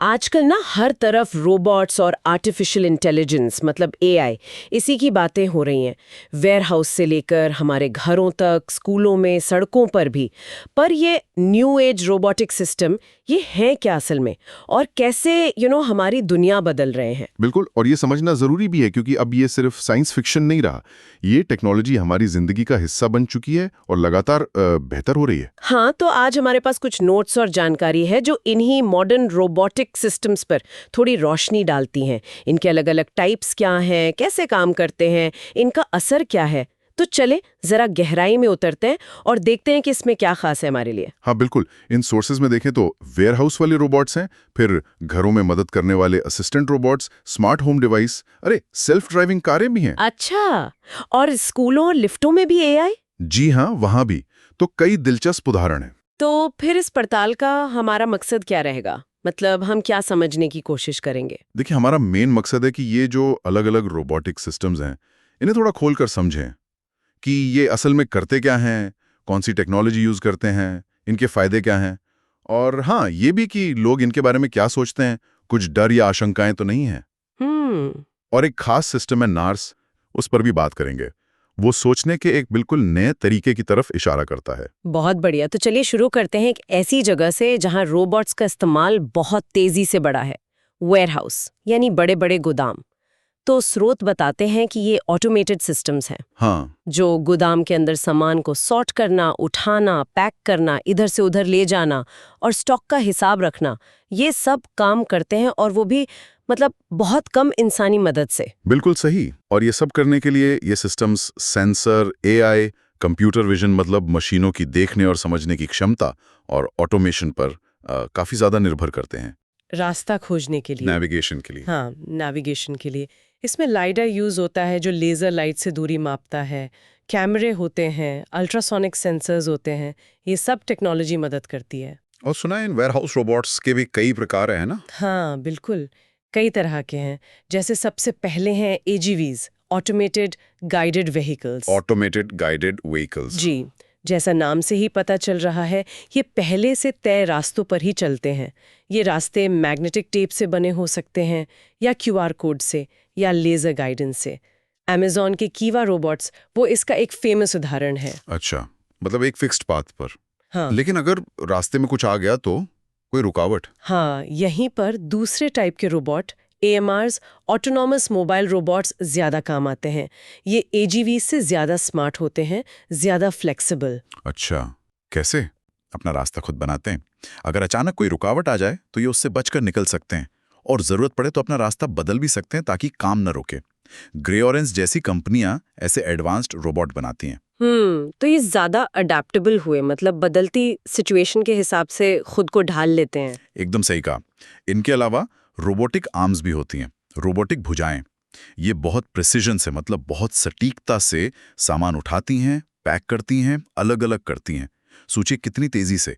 आजकल ना हर तरफ रोबोट्स और आर्टिफिशियल इंटेलिजेंस मतलब एआई इसी की बातें हो रही हैं। वेयर हाउस से लेकर हमारे घरों तक, स्कूलों में, सड़कों पर भी। पर ये न्यू एज रोबोटिक सिस्टम ये है क्या असल में, और कैसे हमारी दुनिया बदल रहे हैं? बिल्कुल, और ये समझना जरूरी भी है क्योंकि अब ये सिर्फ साइंस फिक्शन नहीं रहा। ये टेक्नोलॉजी हमारी जिंदगी का हिस्सा बन चुकी है और लगातार बेहतर हो रही है। हाँ, तो आज हमारे पास कुछ नोट्स और जानकारी है जो इन्हीं मॉडर्न रोबोटिक सिस्टम्स पर थोड़ी रोशनी डालती हैं। इनके अलग अलग टाइप्स क्या हैं, कैसे काम करते हैं, इनका असर क्या है। तो चले जरा गहराई में उतरते हैं और देखते हैं कि इसमें क्या खास है हमारे लिए। हाँ बिल्कुल, इन सोर्सेज में देखें तो वेयर हाउस वाले रोबोट्स हैं, फिर घरों में मदद करने वाले assistant robots, smart home device, अरे सेल्फ ड्राइविंग कारें भी हैं। अच्छा, और स्कूलों और लिफ्टों में भी एआई? जी हाँ, वहाँ भी। तो कई दिलचस्प उदाहरण हैं। तो फिर इस पड़ताल का हमारा मकसद क्या रहेगा? मतलब हम क्या समझने की कोशिश करेंगे? देखिए, हमारा मेन मकसद है कि ये जो अलग-अलग रोबोटिक सिस्टम्स हैं, इन्हें थोड़ा खोलकर समझें कि ये असल में करते क्या हैं, कौन सी टेक्नोलॉजी यूज़ करते हैं, इनके फ़ायदे क्या हैं, और हाँ, ये भी कि लोग इनके बारे में क्या सोचते हैं, कुछ डर या आशंकाएं तो नहीं हैं। हम्म। और एक खास सिस्टम है नार्स, उस पर भी बात करेंगे। वो सोचने के एक बिल्कुल नए तरीके की तरफ इशारा करता है। बहुत बढ़िया। तो चलिए शुरू करते हैं एक ऐसी जगह से जहां रोबोट्स का इस्तेमाल बहुत तेजी से बढ़ा है। वेयरहाउस यानी बड़े बड़े गोदाम। तो स्रोत बताते हैं कि ये ऑटोमेटेड सिस्टम्स हैं हाँ, जो गोदाम के अंदर सामान को सॉर्ट करना, उठाना, पैक करना, इधर से उधर ले जाना और स्टॉक का हिसाब रखना, ये सब काम करते हैं, और वो भी मतलब बहुत कम इंसानी मदद से। बिल्कुल सही। और ये सब करने के लिए ये systems sensor, AI, computer vision मतलब मशीनों की देखने और समझने की क्षमता और ऑटोमेशन पर काफ़ी ज़्यादा निर्भर करते हैं। रास्ता खोजने के लिए। नेविगेशन के लिए। हाँ, नेविगेशन के लिए। इसमें लाइडर यूज होता है जो लेजर लाइट से दूरी मापता है। कैमरे होते हैं, अल्ट्रासोनिक सेंसर्स होते हैं। ये सब टेक्नोलॉजी मदद करती है। और सुना है इन वेयरहाउस रोबोट्स के भी कई प्रकार हैं ना? हाँ, बिल्कुल। कई तरह के हैं। जैसे सबसे पहले हैं AGVs, automated guided vehicles. Automated guided vehicles. जी, जैसा नाम से ही पता चल रहा है, ये पहले से तय रास्तों पर ही चलते हैं। ये रास्ते मैग्नेटिक टेप से बने हो सकते हैं, या क्यूआर कोड से, या लेजर गाइडेंस से। अमेज़न के कीवा रोबोट्स वो इसका एक फेमस उदाहरण है। अच्छा, मतलब एक फिक्स्ड पाथ पर। हाँ। लेकिन अगर रास्ते में कुछ आ गया तो कोई रुकावट? हाँ, यहीं पर दूसरे टाइप के रोबोट एएमआरस, ऑटोनॉमस मोबाइल रोबोट्स ज्यादा काम आते हैं। ये एजीवी से ज्यादा स्मार्ट होते हैं, ज्यादा फ्लेक्सिबल। अच्छा, कैसे? अपना रास्ता खुद बनाते हैं। अगर अचानक कोई रुकावट आ जाए तो ये उससे बचकर निकल सकते हैं, और जरूरत पड़े तो अपना रास्ता बदल भी सकते हैं ताकि काम न रोके। ग्रे ऑरेंज जैसी कंपनियां ऐसे एडवांस्ड रोबोट बनाती हैं। तो ये ज्यादा अडेप्टेबल हुए, मतलब बदलती सिचुएशन के हिसाब से खुद को ढाल लेते हैं। एकदम सही कहा। इनके अलावा रोबोटिक आर्म्स भी होती हैं, रोबोटिक भुजाएं। ये बहुत प्रिसिजन से मतलब बहुत सटीकता से सामान उठाती हैं, पैक करती हैं, अलग अलग करती हैं। सोचिए कितनी तेजी से।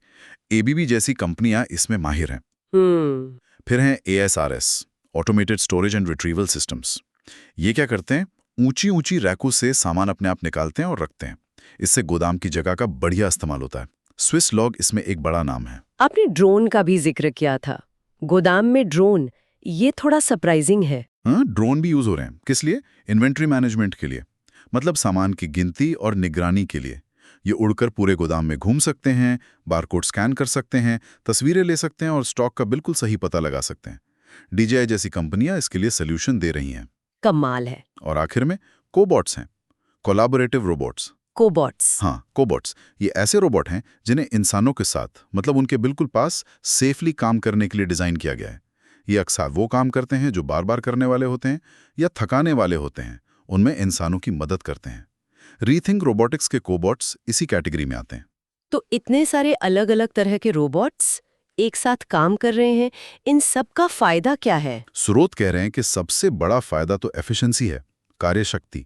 एबीबी जैसी कंपनियां इसमें माहिर हैं। हम्म। फिर हैं ASRS, automated storage and retrieval systems. ये क्या करते हैं? ऊंची ऊंची रैकों से सामान अपने आप निकालते हैं और रखते हैं। इससे गोदाम की जगह का बढ़िया इस्तेमाल होता है। स्विस लॉग इसमें एक बड़ा नाम है। आपने ड्रोन का भी जिक्र किया था। गोदाम में ड्रोन, ये थोड़ा सरप्राइजिंग है। हाँ, ड्रोन भी यूज हो रहे हैं। किस लिए? इन्वेंट्री मैनेजमेंट के लिए, मतलब सामान की गिनती और निगरानी के लिए। ये उड़कर पूरे गोदाम में घूम सकते हैं, बारकोड स्कैन कर सकते हैं, तस्वीरें ले सकते हैं और स्टॉक का बिल्कुल सही पता लगा सकते हैं। डीजीआई जैसी कंपनियां इसके लिए सोल्यूशन दे रही हैं। कमाल है। और आखिर में कोबॉट्स हैं, कोलैबोरेटिव रोबोट्स। कोबॉट्स। हाँ, कोबॉट्स ये ऐसे रोबोट हैं जिन्हें इंसानों के साथ मतलब उनके बिल्कुल पास सेफली काम करने के लिए डिजाइन किया गया है। ये अक्सर वो काम करते हैं जो बार बार करने वाले होते हैं या थकाने वाले होते हैं। उनमें इंसानों की मदद करते हैं। रीथिंक रोबोटिक्स के कोबॉट्स इसी कैटेगरी में आते हैं। तो इतने सारे अलग अलग तरह के रोबोट्स एक साथ काम कर रहे हैं, इन सब का फायदा क्या है? स्रोत कह रहे हैं कि सबसे बड़ा फायदा तो एफिशिएंसी है, कार्यशक्ति।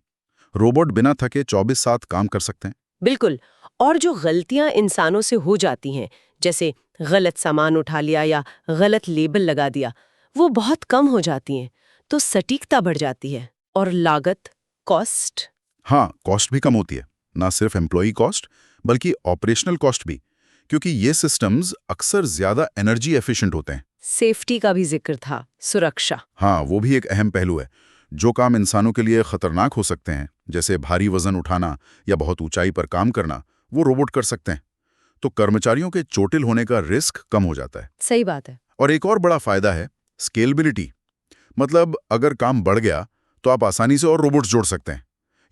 रोबोट बिना थके 24/7 काम कर सकते हैं। बिल्कुल। और जो गलतियां इंसानों से हो जाती हैं, जैसे गलत सामान उठा लिया या गलत लेबल लगा दिया, वो बहुत कम हो जाती हैं। तो सटीकता बढ़ जाती है, और लागत, कॉस्ट। हाँ, कॉस्ट भी कम होती है। ना सिर्फ एम्प्लॉई कॉस्ट बल्कि ऑपरेशनल कॉस्ट भी, क्योंकि ये सिस्टम्स अक्सर ज्यादा एनर्जी एफिशिएंट होते हैं। सेफ्टी का भी जिक्र था, सुरक्षा। हाँ, वो भी एक अहम पहलू है। जो काम इंसानों के लिए खतरनाक हो सकते हैं, जैसे भारी वजन उठाना या बहुत ऊंचाई पर काम करना, वो रोबोट कर सकते हैं। तो कर्मचारियों के चोटिल होने का रिस्क कम हो जाता है। सही बात है। और एक और बड़ा फायदा है स्केलेबिलिटी। मतलब अगर काम बढ़ गया तो आप आसानी से और रोबोट्स जोड़ सकते हैं।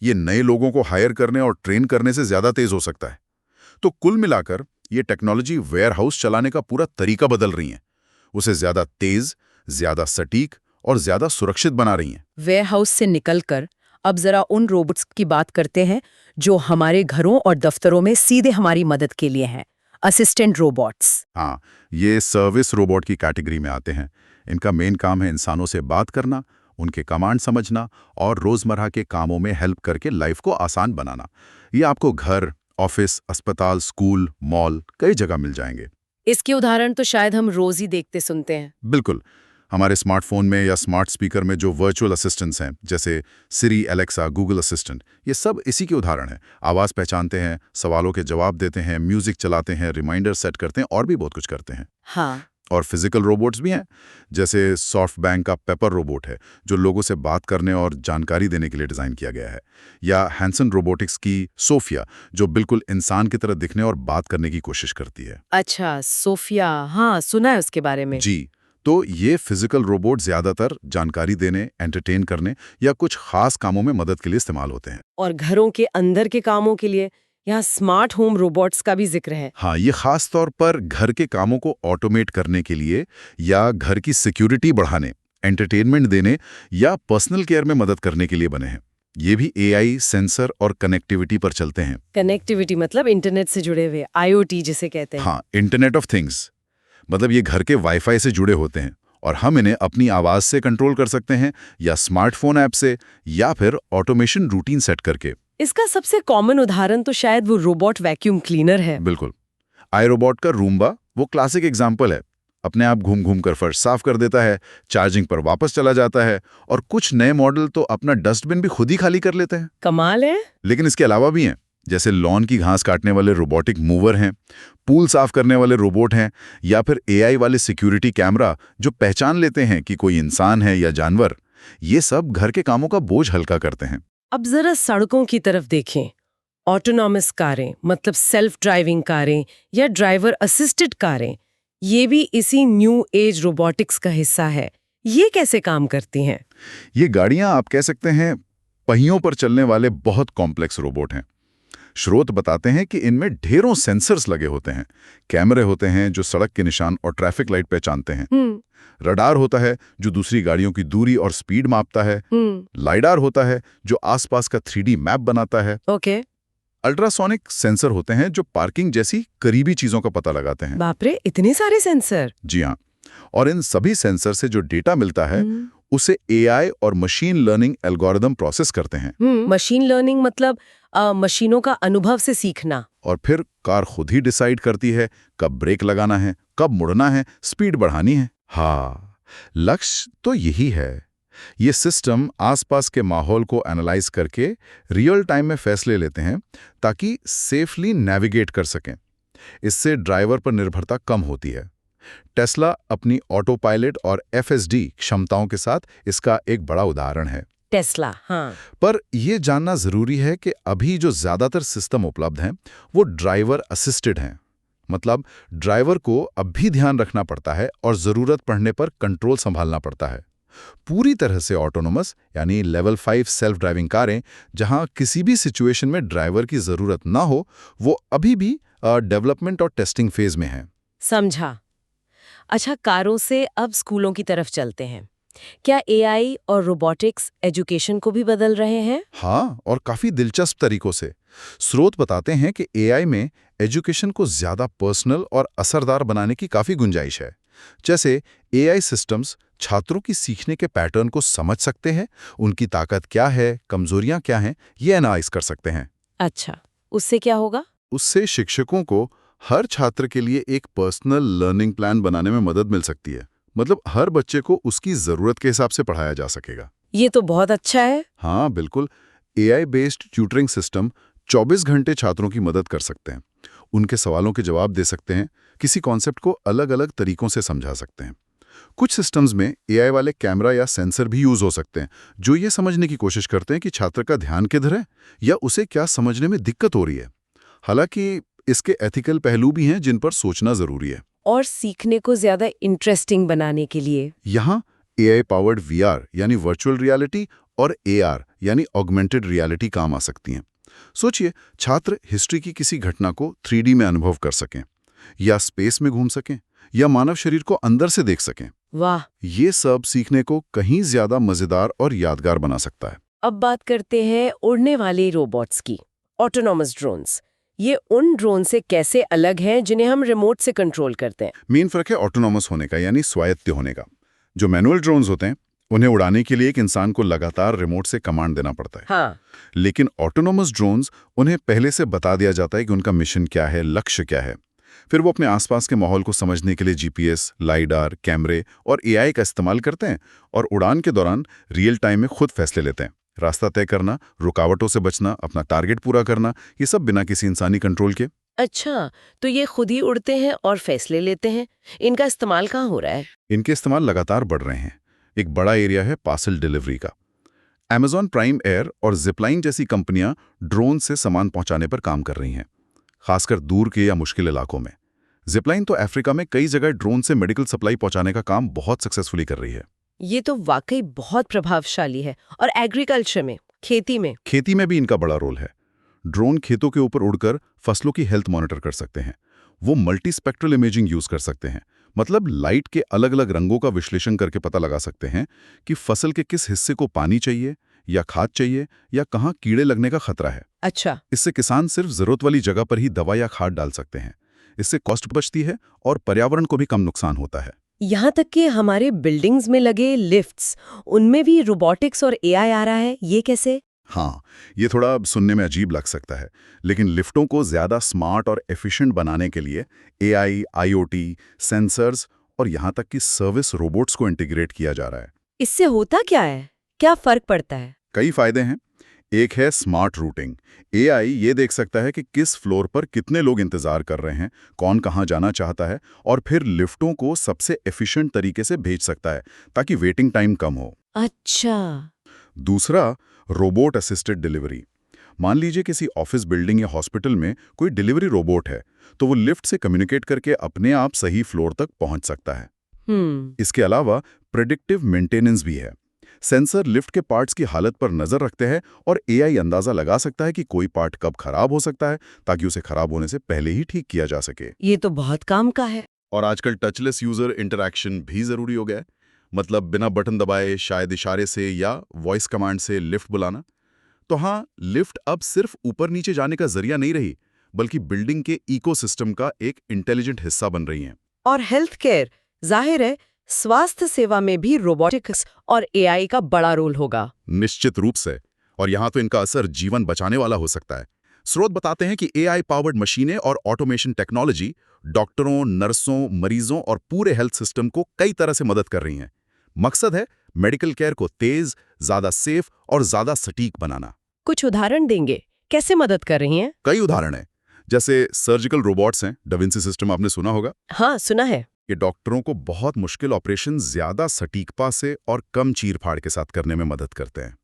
ये नए लोगों को हायर करने और ट्रेन करने से ज्यादा तेज हो सकता है। तो कुल मिलाकर ये टेक्नोलॉजी वेयरहाउस चलाने का पूरा तरीका बदल रही है। उसे ज्यादा तेज, ज्यादा सटीक और ज्यादा सुरक्षित बना रही हैं। वेयरहाउस से निकलकर अब जरा उन रोबोट्स की बात करते हैं जो हमारे घरों और दफ्तरों में सीधे हमारी मदद के लिए हैं। Assistant robots. हाँ, ये सर्विस रोबोट की कैटेगरी में आते हैं। इनका मेन काम है इंसानों से बात करना, उनके कमांड समझना और रोजमर्रा के कामों में हेल्प करके लाइफ को आसान बनाना। ये आपको घर, ऑफिस, अस्पताल, स्कूल, मॉल कई जगह मिल जाएंगे। इसके उदाहरण तो शायद हम रोज ही देखते सुनते हैं। बिल्कुल। हमारे स्मार्टफोन में या स्मार्ट स्पीकर में जो वर्चुअल असिस्टेंट्स हैं, जैसे सिरी, एलेक्सा, गूगल असिस्टेंट, ये सब इसी के उदाहरण हैं। आवाज़ पहचानते हैं, सवालों के जवाब देते हैं, म्यूजिक चलाते हैं, रिमाइंडर सेट करते हैं और भी बहुत कुछ करते हैं। हाँ। और फिजिकल रोबोट्स भी हैं, जैसे सॉफ्टबैंक का पेपर रोबोट है, जो लोगों से बात करने और जानकारी देने के लिए डिज़ाइन किया गया है। या हैंसन रोबोटिक्स की सोफिया, जो बिल्कुल इंसान की तरह दिखने और बात करने की कोशिश करती है। अच्छा, सोफिया, हाँ सुना है उसके बारे में। जी, तो ये फिजिकल रोबोट ज़्यादातर जानकारी देने, एंटरटेन करने या कुछ खास कामों में मदद के लिए इस्तेमाल होते हैं। और घरों के अंदर के कामों के लिए यहाँ स्मार्ट होम रोबोट्स का भी जिक्र है। हाँ, ये खास तौर पर घर के कामों को ऑटोमेट करने के लिए या घर की सिक्योरिटी बढ़ाने, एंटरटेनमेंट देने या पर्सनल केयर में मदद करने के लिए बने हैं। ये भी एआई, सेंसर और कनेक्टिविटी पर चलते हैं। कनेक्टिविटी मतलब इंटरनेट से जुड़े हुए, आईओटी जिसे कहते हैं। हाँ, इंटरनेट ऑफ थिंग्स। मतलब ये घर के वाईफाई से जुड़े होते हैं और हम इन्हें अपनी आवाज़ से कंट्रोल कर सकते हैं या स्मार्टफोन ऐप से या फिर ऑटोमेशन रूटीन सेट करके। इसका सबसे कॉमन उदाहरण तो शायद वो रोबोट वैक्यूम क्लीनर है। बिल्कुल। iRobot का रूम्बा वो क्लासिक एग्जाम्पल है। अपने आप घूम घूम कर फर्श साफ कर देता है, चार्जिंग पर वापस चला जाता है और कुछ नए मॉडल तो अपना डस्टबिन भी खुद ही खाली कर लेते हैं। कमाल है। लेकिन इसके अलावा भी हैं, जैसे लॉन की घास काटने वाले रोबोटिक मूवर हैं, पूल साफ करने वाले रोबोट हैं या फिर एआई वाले सिक्योरिटी कैमरा जो पहचान लेते हैं कि कोई इंसान है या जानवर। ये सब घर के कामों का बोझ हल्का करते हैं। अब जरा सड़कों की तरफ देखें। ऑटोनॉमस कारें मतलब सेल्फ ड्राइविंग कारें या ड्राइवर असिस्टेड कारें, ये भी इसी न्यू एज रोबोटिक्स का हिस्सा है। ये कैसे काम करती हैं? ये गाड़ियां आप कह सकते हैं पहियों पर चलने वाले बहुत कॉम्प्लेक्स रोबोट हैं। स्रोत बताते हैं कि इनमें ढेरों सेंसर्स लगे होते हैं, कैमरे होते हैं जो सड़क के निशान और ट्रैफिक लाइट पहचानते हैं, रडार होता है जो दूसरी गाड़ियों की दूरी और स्पीड मापता है, लाइडार होता है जो आसपास का 3D मैप बनाता है, ओके। अल्ट्रासोनिक सेंसर होते हैं जो पार्किंग जैसी करीबी चीजों का पता लगाते हैं। बाप रे, इतने सारे सेंसर। जी हाँ, और इन सभी सेंसर से जो डेटा मिलता है उसे एआई और मशीन लर्निंग एल्गोरिदम प्रोसेस करते हैं। मशीन लर्निंग मतलब मशीनों का अनुभव से सीखना। और फिर कार खुद ही डिसाइड करती है कब ब्रेक लगाना है, कब मुड़ना है, स्पीड बढ़ानी है। हाँ, लक्ष्य तो यही है। ये सिस्टम आसपास के माहौल को एनालाइज करके रियल टाइम में फैसले लेते हैं ताकि सेफली नेविगेट कर सकें। इससे ड्राइवर पर निर्भरता कम होती है। टेस्ला अपनी ऑटो पायलट और एफएसडी क्षमताओं के साथ इसका एक बड़ा उदाहरण है। टेस्ला, हाँ। पर यह जानना जरूरी है कि अभी जो ज्यादातर सिस्टम उपलब्ध हैं वो ड्राइवर असिस्टेड हैं। मतलब ड्राइवर को अब भी ध्यान रखना पड़ता है और जरूरत पड़ने पर कंट्रोल संभालना पड़ता है। पूरी तरह से ऑटोनोमस यानी लेवल 5 सेल्फ ड्राइविंग कारें जहां किसी भी सिचुएशन में ड्राइवर की जरूरत ना हो, वो अभी भी डेवलपमेंट और टेस्टिंग फेज में है। समझा। अच्छा, कारों से अब स्कूलों की तरफ चलते हैं। क्या एआई और रोबोटिक्स एजुकेशन को भी बदल रहे हैं? हाँ, और काफी दिलचस्प तरीकों से। स्रोत बताते हैं कि एआई में एजुकेशन को ज्यादा पर्सनल और असरदार बनाने की काफी गुंजाइश है। जैसे एआई सिस्टम्स छात्रों की सीखने के पैटर्न को समझ सकते हैं, उनकी ताकत क्या है, कमजोरियां क्या हैं, ये एनालाइज कर सकते हैं। अच्छा, उससे क्या होगा? उससे शिक्षकों को हर छात्र के लिए एक पर्सनल लर्निंग प्लान बनाने में मदद मिल सकती है। मतलब हर बच्चे को उसकी जरूरत के हिसाब से पढ़ाया जा सकेगा। ये तो बहुत अच्छा है। हाँ, बिल्कुल। एआई बेस्ड ट्यूटरिंग सिस्टम 24 घंटे छात्रों की मदद कर सकते हैं, उनके सवालों के जवाब दे सकते हैं, किसी कॉन्सेप्ट को अलग अलग तरीकों से समझा सकते हैं। कुछ सिस्टम्स में एआई वाले कैमरा या सेंसर भी यूज हो सकते हैं, जो ये समझने की कोशिश करते हैं कि छात्र का ध्यान किधर है या उसे क्या समझने में दिक्कत हो रही है। हालांकि इसके एथिकल पहलू भी हैं जिन पर सोचना जरूरी है। और सीखने को ज्यादा इंटरेस्टिंग बनाने के लिए यहाँ एआई पावर्ड वीआर यानी वर्चुअल रियलिटी और एआर यानी ऑगमेंटेड रियलिटी काम आ सकती हैं। सोचिए, छात्र हिस्ट्री की किसी घटना को 3D में अनुभव कर सकें, या स्पेस में घूम सकें, या मानव शरीर को अंदर से देख सकें। वाह। ये सब सीखने को कहीं ज्यादा मजेदार और यादगार बना सकता है। अब बात करते हैं उड़ने वाले रोबोट्स की, ऑटोनॉमस ड्रोन्स। ये उन ड्रोन से कैसे अलग हैं जिन्हें हम रिमोट से कंट्रोल करते हैं? मेन फर्क है ऑटोनॉमस होने का, यानी स्वायत्त होने का। जो मैनुअल ड्रोन्स होते हैं उन्हें उड़ाने के लिए एक इंसान को लगातार रिमोट से कमांड देना पड़ता है। हाँ। लेकिन ऑटोनॉमस ड्रोन्स उन्हें पहले से बता दिया जाता है कि उनका मिशन क्या है, लक्ष्य क्या है। फिर वो अपने आसपास के माहौल को समझने के लिए जीपीएस, लाइडार, कैमरे और एआई का इस्तेमाल करते हैं और उड़ान के दौरान रियल टाइम में खुद फैसले लेते हैं। रास्ता तय करना, रुकावटों से बचना, अपना टारगेट पूरा करना, ये सब बिना किसी इंसानी कंट्रोल के। अच्छा, तो ये खुद ही उड़ते हैं और फैसले लेते हैं। इनका इस्तेमाल कहाँ हो रहा है? इनके इस्तेमाल लगातार बढ़ रहे हैं। एक बड़ा एरिया है पार्सल डिलीवरी का। Amazon प्राइम एयर और जिपलाइन जैसी कंपनियां ड्रोन से सामान पहुंचाने पर काम कर रही हैं, खासकर दूर के या मुश्किल इलाकों में। जिपलाइन तो अफ्रीका में कई जगह ड्रोन से मेडिकल सप्लाई पहुंचाने का काम बहुत सक्सेसफुली कर रही है। ये तो वाकई बहुत प्रभावशाली है। और एग्रीकल्चर में, खेती में भी इनका बड़ा रोल है। ड्रोन खेतों के ऊपर उड़कर फसलों की हेल्थ मॉनिटर कर सकते हैं। वो मल्टी स्पेक्ट्रल इमेजिंग यूज कर सकते हैं, मतलब लाइट के अलग अलग रंगों का विश्लेषण करके पता लगा सकते हैं कि फसल के किस हिस्से को पानी चाहिए या खाद चाहिए या कहाँ कीड़े लगने का खतरा है। अच्छा। इससे किसान सिर्फ जरूरत वाली जगह पर ही दवा या खाद डाल सकते हैं। इससे कॉस्ट बचती है और पर्यावरण को भी कम नुकसान होता है। यहाँ तक कि हमारे बिल्डिंग्स में लगे लिफ्ट्स, उनमें भी रोबोटिक्स और एआई आ रहा है। ये कैसे? हाँ, ये थोड़ा सुनने में अजीब लग सकता है, लेकिन लिफ्टों को ज्यादा स्मार्ट और एफिशिएंट बनाने के लिए एआई, आईओटी, सेंसर्स और यहाँ तक कि सर्विस रोबोट्स को इंटीग्रेट किया जा रहा है। इससे होता क्या है? क्या फर्क पड़ता है? कई फायदे हैं। एक है स्मार्ट रूटिंग। एआई ये देख सकता है कि किस फ्लोर पर कितने लोग इंतजार कर रहे हैं, कौन कहाँ जाना चाहता है, और फिर लिफ्टों को सबसे एफिशिएंट तरीके से भेज सकता है ताकि वेटिंग टाइम कम हो। अच्छा। दूसरा, रोबोट असिस्टेड डिलीवरी। मान लीजिए किसी ऑफिस बिल्डिंग या हॉस्पिटल में कोई डिलीवरी रोबोट है, तो वो लिफ्ट से कम्युनिकेट करके अपने आप सही फ्लोर तक पहुंच सकता है। इसके अलावा प्रेडिक्टिव मेंटेनेंस भी है। सेंसर लिफ्ट के पार्ट्स की हालत पर नजर रखते हैं और एआई अंदाजा लगा सकता है कि कोई पार्ट कब खराब हो सकता है, ताकि उसे खराब होने से पहले ही ठीक किया जा सके। ये तो बहुत काम का है। और आजकल टचलेस यूजर इंटरैक्शन भी जरूरी हो गया है, मतलब बिना बटन दबाए शायद इशारे से या वॉइस कमांड से लिफ्ट बुलाना। तो हाँ, लिफ्ट अब सिर्फ ऊपर नीचे जाने का जरिया नहीं रही, बल्कि बिल्डिंग के इकोसिस्टम का एक इंटेलिजेंट हिस्सा बन रही हैं। और हेल्थ केयर, जाहिर है स्वास्थ्य सेवा में भी रोबोटिक्स और एआई का बड़ा रोल होगा। निश्चित रूप से। और यहाँ तो इनका असर जीवन बचाने वाला हो सकता है। स्रोत बताते हैं कि एआई पावर्ड मशीनें और ऑटोमेशन टेक्नोलॉजी डॉक्टरों, नर्सों, मरीजों और पूरे हेल्थ सिस्टम को कई तरह से मदद कर रही हैं। मकसद है मेडिकल केयर को तेज, ज्यादा सेफ और ज्यादा सटीक बनाना। कुछ उदाहरण देंगे, कैसे मदद कर रही हैं? कई उदाहरण हैं, जैसे सर्जिकल रोबोट्स हैं, डाविंसी सिस्टम आपने सुना होगा। हाँ, सुना है। ये डॉक्टरों को बहुत मुश्किल ऑपरेशन ज्यादा सटीकता से और कम चीर-फाड़ के साथ करने में मदद करते हैं।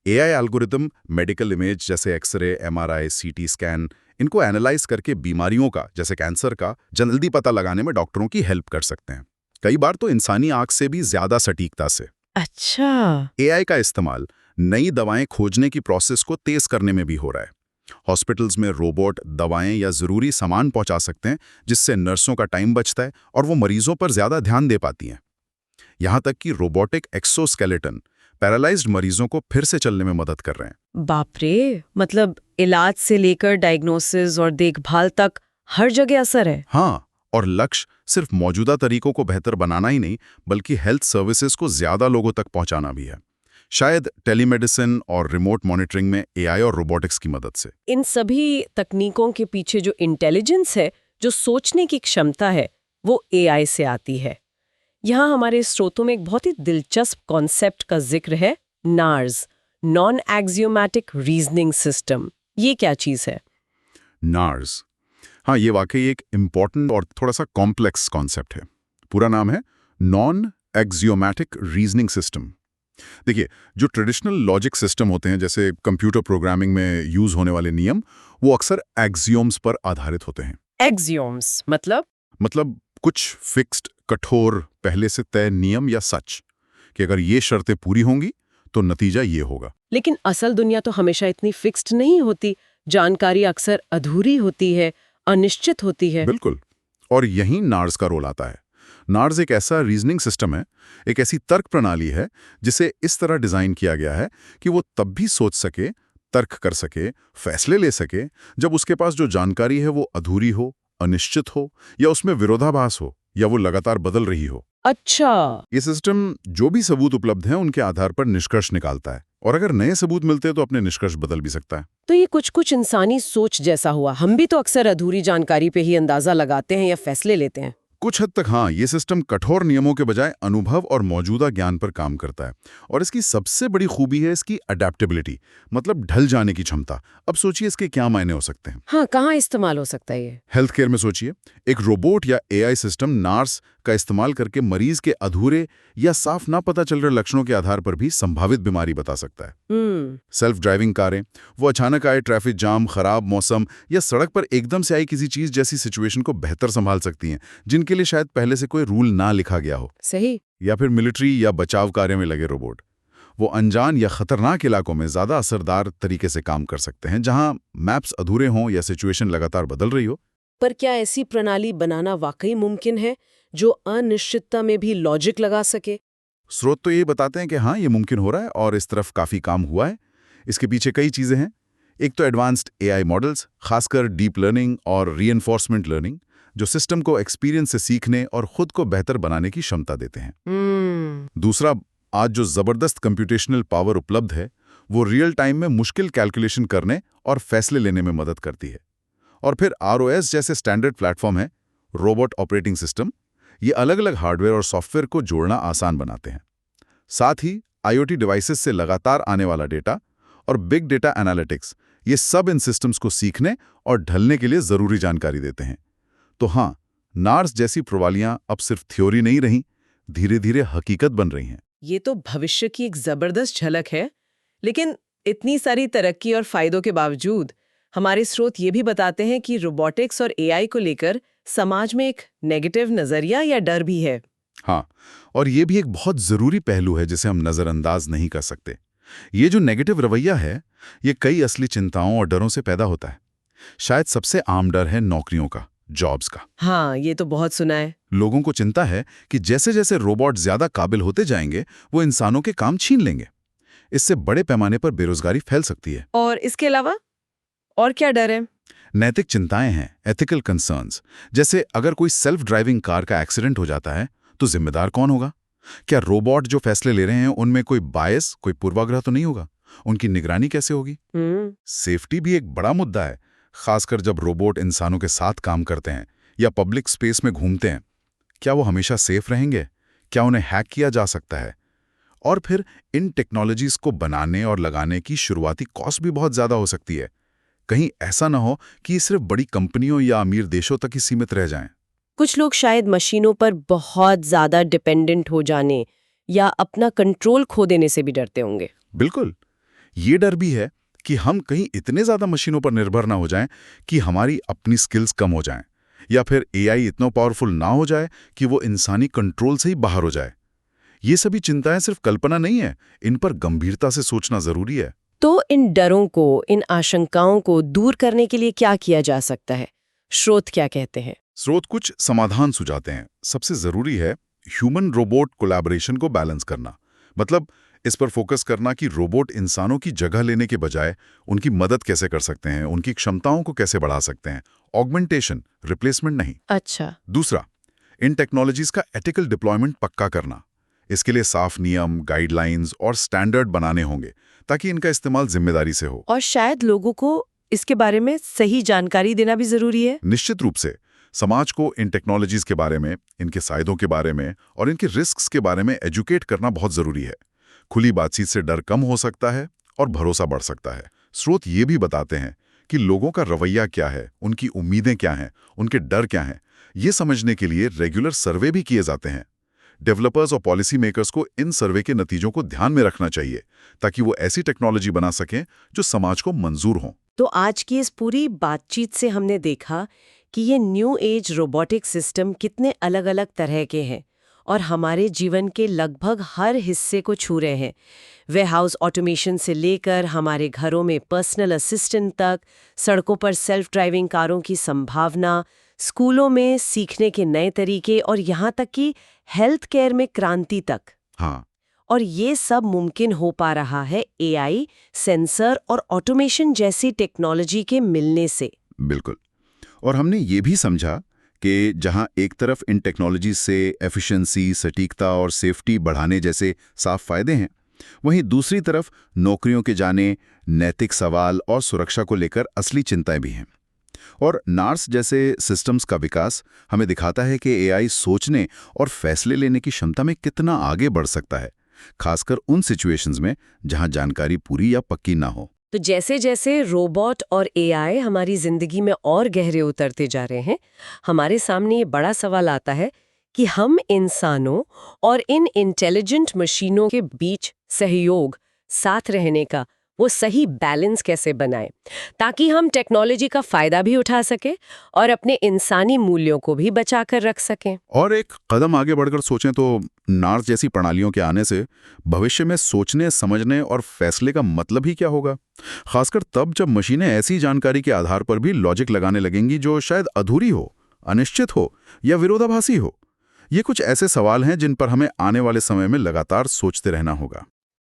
एआई एल्गोरिदम मेडिकल इमेज जैसे एक्सरे, एमआरआई, सीटी स्कैन, इनको एनालाइज करके बीमारियों का, जैसे कैंसर का, जल्दी पता लगाने में डॉक्टरों की हेल्प कर सकते हैं। कई बार तो इंसानी आंख से भी ज्यादा सटीकता से। अच्छा। एआई का इस्तेमाल नई दवाएं खोजने की प्रोसेस को तेज करने में भी हो रहा है। हॉस्पिटल्स में रोबोट दवाएं या जरूरी सामान पहुंचा सकते हैं, जिससे नर्सों का टाइम बचता है और वो मरीजों पर ज्यादा ध्यान दे पाती हैं। यहां तक कि रोबोटिक एक्सोस्केलेटन पैरालाइज्ड मरीजों को फिर से चलने में मदद कर रहे हैं। बाप रे, मतलब इलाज से लेकर डायग्नोसिस और देखभाल तक हर जगह असर है। हाँ, और लक्ष्य सिर्फ मौजूदा तरीकों को बेहतर बनाना ही नहीं, बल्कि हेल्थ सर्विसेज को ज्यादा लोगों तक पहुंचाना भी है। शायद टेलीमेडिसिन और रिमोट मॉनिटरिंग में एआई और रोबोटिक्स की मदद से। इन सभी तकनीकों के पीछे जो इंटेलिजेंस है, जो सोचने की क्षमता है, वो एआई से आती है। यहाँ हमारे स्रोतों में एक बहुत ही दिलचस्प कॉन्सेप्ट का जिक्र है, नार्स, नॉन एक्सियोमैटिक रीजनिंग सिस्टम। ये क्या चीज है? नार्स, हाँ, ये वाकई एक इम्पॉर्टेंट और थोड़ा सा कॉम्प्लेक्स कॉन्सेप्ट है। पूरा नाम है नॉन एक्सियोमैटिक रीजनिंग सिस्टम। देखिए, जो ट्रेडिशनल लॉजिक सिस्टम होते हैं, जैसे कंप्यूटर प्रोग्रामिंग में यूज होने वाले नियम, वो अक्सर एक्सियोम्स पर आधारित होते हैं। एक्सियोम्स मतलब कुछ फिक्स्ड, कठोर, पहले से तय नियम या सच कि अगर ये शर्तें पूरी होंगी तो नतीजा ये होगा। लेकिन असल दुनिया तो हमेशा इतनी फिक्स्ड नहीं होती। जानकारी अक्सर अधूरी होती है, अनिश्चित होती है। बिल्कुल। और यहीं नार्स का रोल आता है। नार्स एक ऐसा रीजनिंग सिस्टम है, एक ऐसी तर्क प्रणाली है जिसे इस तरह डिजाइन किया गया है कि वो तब भी सोच सके, तर्क कर सके, फैसले ले सके, जब उसके पास जो जानकारी है वो अधूरी हो, अनिश्चित हो, या उसमें विरोधाभास हो, या वो लगातार बदल रही हो। अच्छा। ये सिस्टम जो भी सबूत उपलब्ध हैं उनके आधार पर निष्कर्ष निकालता है, और अगर नए सबूत मिलते हैं तो अपने निष्कर्ष बदल भी सकता है। तो ये कुछ इंसानी सोच जैसा हुआ। हम भी तो अक्सर अधूरी जानकारी पे ही अंदाजा लगाते हैं या फैसले लेते हैं। कुछ हद तक हाँ, ये सिस्टम कठोर नियमों के बजाय अनुभव और मौजूदा ज्ञान पर काम करता है। और इसकी सबसे बड़ी खूबी है इसकी अडेप्टेबिलिटी, मतलब ढल जाने की क्षमता। अब सोचिए इसके क्या मायने हो सकते हैं। हाँ, कहाँ इस्तेमाल हो सकता है ये? हेल्थ केयर में सोचिए, एक रोबोट या एआई सिस्टम नार्स का इस्तेमाल करके मरीज के अधूरे या साफ ना पता चल रहे लक्षणों के आधार पर भी संभावित बीमारी बता सकता है। सेल्फ ड्राइविंग कारें, वो अचानक आए ट्रैफिक जाम, खराब मौसम या सड़क पर एकदम से आई किसी चीज जैसी सिचुएशन को बेहतर संभाल सकती हैं, जिनके लिए शायद पहले से कोई रूल ना लिखा गया हो। सही। या फिर मिलिट्री या बचाव कार्य में लगे रोबोट, वो अनजान या खतरनाक इलाकों में ज्यादा असरदार तरीके से काम कर सकते हैं, जहां मैप्स अधूरे हों या सिचुएशन लगातार बदल रही हो। पर क्या ऐसी प्रणाली बनाना वाकई मुमकिन है जो अनिश्चितता में भी लॉजिक लगा सके? स्रोत तो ये बताते हैं कि हाँ, ये मुमकिन हो रहा है और इस तरफ काफी काम हुआ है। इसके पीछे कई चीजें हैं। एक तो एडवांस्ड एआई मॉडल्स, खासकर डीप लर्निंग और रीइंफोर्समेंट लर्निंग, जो सिस्टम को एक्सपीरियंस से सीखने और खुद को बेहतर बनाने की क्षमता देते हैं। दूसरा, आज जो जबरदस्त कंप्यूटेशनल पावर उपलब्ध है, वो रियल टाइम में मुश्किल कैलकुलेशन करने और फैसले लेने में मदद करती है। और फिर आरओएस जैसे स्टैंडर्ड प्लेटफॉर्म है, रोबोट ऑपरेटिंग सिस्टम, ये अलग अलग हार्डवेयर और सॉफ्टवेयर को जोड़ना आसान बनाते हैं। साथ ही आईओटी डिवाइसेस से लगातार आने वाला डेटा और बिग डेटा एनालिटिक्स, ये सब इन सिस्टम्स को सीखने और ढलने के लिए जरूरी जानकारी देते हैं। तो हाँ, नार्स जैसी प्रणालियां अब सिर्फ थ्योरी नहीं रही, धीरे धीरे हकीकत बन रही हैं। ये तो भविष्य की एक जबरदस्त झलक है। लेकिन इतनी सारी तरक्की और फायदों के बावजूद हमारे स्रोत ये भी बताते हैं कि रोबोटिक्स और एआई को लेकर समाज में एक नेगेटिव नजरिया या डर भी है। हाँ, और ये भी एक बहुत जरूरी पहलू है जिसे हम नजरअंदाज नहीं कर सकते। ये जो नेगेटिव रवैया है, ये कई असली चिंताओं और डरों से पैदा होता है। शायद सबसे आम डर है नौकरियों का, जॉब्स का। हाँ, ये तो बहुत सुना है। लोगों को चिंता है कि जैसे जैसे रोबोट ज्यादा काबिल होते जाएंगे, वो इंसानों के काम छीन लेंगे। इससे बड़े पैमाने पर बेरोजगारी फैल सकती है। और इसके अलावा और क्या डर है? नैतिक चिंताएं हैं, एथिकल कंसर्न्स। जैसे अगर कोई सेल्फ ड्राइविंग कार का एक्सीडेंट हो जाता है तो जिम्मेदार कौन होगा? क्या रोबोट जो फैसले ले रहे हैं उनमें कोई बायस, कोई पूर्वाग्रह तो नहीं होगा? उनकी निगरानी कैसे होगी? सेफ्टी भी एक बड़ा मुद्दा है, खासकर जब रोबोट इंसानों के साथ काम करते हैं या पब्लिक स्पेस में घूमते हैं। क्या वो हमेशा सेफ रहेंगे? क्या उन्हें हैक किया जा सकता है? और फिर इन टेक्नोलॉजीज को बनाने और लगाने की शुरुआती कॉस्ट भी बहुत ज्यादा हो सकती है। कहीं ऐसा ना हो कि ये सिर्फ बड़ी कंपनियों या अमीर देशों तक ही सीमित रह जाएं। कुछ लोग शायद मशीनों पर बहुत ज्यादा डिपेंडेंट हो जाने या अपना कंट्रोल खो देने से भी डरते होंगे। बिल्कुल, ये डर भी है कि हम कहीं इतने ज्यादा मशीनों पर निर्भर ना हो जाएं कि हमारी अपनी स्किल्स कम हो जाएं, या फिर एआई इतना पावरफुल ना हो जाए कि वो इंसानी कंट्रोल से ही बाहर हो जाए। ये सभी चिंताएं सिर्फ कल्पना नहीं है, इन पर गंभीरता से सोचना जरूरी है। तो इन डरों को, इन आशंकाओं को दूर करने के लिए क्या किया जा सकता है? स्रोत क्या कहते हैं? स्रोत कुछ समाधान सुझाते हैं। सबसे जरूरी है ह्यूमन रोबोट कोलैबोरेशन को बैलेंस करना। मतलब इस पर फोकस करना कि रोबोट इंसानों की जगह लेने के बजाय उनकी मदद कैसे कर सकते हैं, उनकी क्षमताओं को कैसे बढ़ा सकते हैं। ऑगमेंटेशन, रिप्लेसमेंट नहीं। अच्छा। दूसरा, इन टेक्नोलॉजीज का एथिकल डिप्लॉयमेंट पक्का करना। इसके लिए साफ नियम, गाइडलाइंस और स्टैंडर्ड बनाने होंगे ताकि इनका इस्तेमाल जिम्मेदारी से हो। और शायद लोगों को इसके बारे में सही जानकारी देना भी जरूरी है। निश्चित रूप से समाज को इन टेक्नोलॉजीज के बारे में, इनके फायदों के बारे में और इनके रिस्क्स के बारे में एजुकेट करना बहुत जरूरी है। खुली बातचीत से डर कम हो सकता है और भरोसा बढ़ सकता है। स्रोत ये भी बताते हैं कि लोगों का रवैया क्या है, उनकी उम्मीदें क्या हैं, उनके डर क्या हैं। ये समझने के लिए रेगुलर सर्वे भी किए जाते हैं। डेवलपर्स और पॉलिसी मेकर्स को इन सर्वे के नतीजों को ध्यान में रखना चाहिए ताकि वो ऐसी टेक्नोलॉजी बना सकें जो समाज को मंजूर हो। तो आज की इस पूरी बातचीत से हमने देखा कि ये न्यू एज रोबोटिक सिस्टम कितने अलग-अलग तरह के हैं और हमारे जीवन के लगभग हर हिस्से को छू रहे हैं। वेयरहाउस ऑटोमेशन से लेकर हमारे घरों में पर्सनल असिस्टेंट तक, सड़कों पर सेल्फ ड्राइविंग कारों की संभावना, स्कूलों में सीखने के नए तरीके और यहाँ तक कि हेल्थ केयर में क्रांति तक। हाँ, और ये सब मुमकिन हो पा रहा है एआई, सेंसर और ऑटोमेशन जैसी टेक्नोलॉजी के मिलने से। बिल्कुल। और हमने ये भी समझा कि जहां एक तरफ इन टेक्नोलॉजी से एफिशिएंसी, सटीकता और सेफ्टी बढ़ाने जैसे साफ फायदे हैं, वहीं दूसरी तरफ नौकरियों के जाने, नैतिक सवाल और सुरक्षा को लेकर असली चिंताएं भी हैं। और नार्स जैसे सिस्टम्स का विकास हमें दिखाता है कि एआई सोचने और फैसले लेने की क्षमता में कितना आगे बढ़ सकता है, खासकर उन सिचुएशंस में जहां जानकारी पूरी या पक्की ना हो। तो जैसे जैसे रोबोट और एआई हमारी जिंदगी में और गहरे उतरते जा रहे हैं, हमारे सामने ये बड़ा सवाल आता है कि हम इंसानों और इन इंटेलिजेंट मशीनों के बीच सहयोग, साथ रहने का वो सही बैलेंस कैसे बनाएं, ताकि हम टेक्नोलॉजी का फायदा भी उठा सकें और अपने इंसानी मूल्यों को भी बचा कर रख सकें। और एक कदम आगे बढ़कर सोचें तो नार्स जैसी प्रणालियों के आने से भविष्य में सोचने, समझने और फैसले का मतलब ही क्या होगा, खासकर तब जब मशीनें ऐसी जानकारी के आधार पर भी लॉजिक लगाने लगेंगी जो शायद अधूरी हो, अनिश्चित हो या विरोधाभासी हो। ये कुछ ऐसे सवाल हैं जिन पर हमें आने वाले समय में लगातार सोचते रहना होगा।